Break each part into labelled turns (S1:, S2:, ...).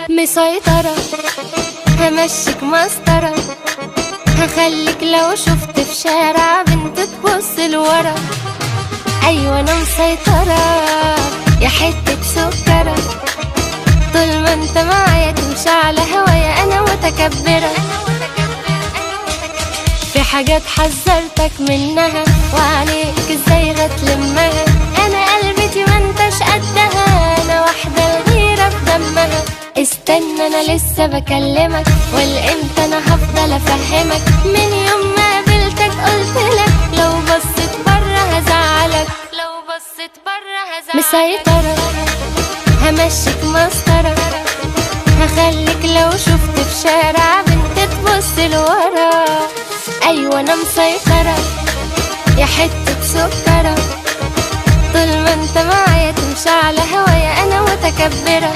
S1: مسيطرة، همشيك مسطرة، هخليك لو شفت في شارع بنت تبص لورا. أيوة أنا مسيطرة يا حتة سكرة، طول ما انت معايا تمشي على هوايا أنا متكبرة. في حاجات حذرتك منها وعليك ازاي هتلمها، أنا قلبتي ما انتش قدها، أنا واحدة الغيرة في دمها. استنى أنا لسه بكلمك، والامتى أنا هفضل أفهمك، من يوم ما قابلتك قلتلك لو بصيت برا هزعلك، لو بصيت برا هزعلك. مسيطرة همشيك مسطرة، هخليك لو شفت في شارع بنت تبص لورا. أيوة أنا مسيطرة يا حتة سكرة، طول ما انت معايا تمشي على هوايا أنا متكبرة.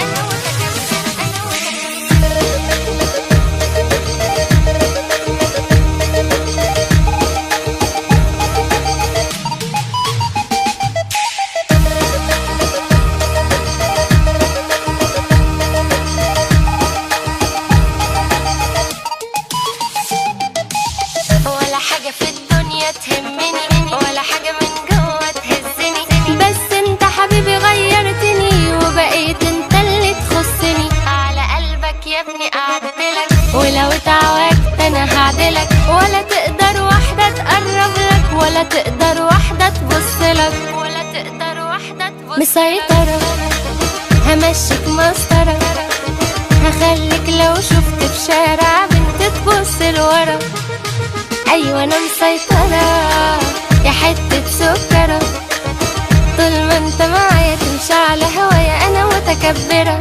S1: ولا حاجة في الدنيا تهمني، ولا حاجة من جوه تهزني، بس انت حبيبي غيرتني وبقيت انت اللي تخصني. على قلبك يا ابني اعدلك، ولو اتعوجت انا هعدلك، ولا تقدر واحدة تقرب لك، ولا تقدر واحدة تبصلك، ولا تقدر واحدة تبصلك. مسيطرة همشيك مسطرة، هخليك لو شفت في شارع بنت تبص لورا. أيوة أنا مسيطرة يا حتة سكرة، طول ما انت معايا تمشي على هوايا أنا متكبرة.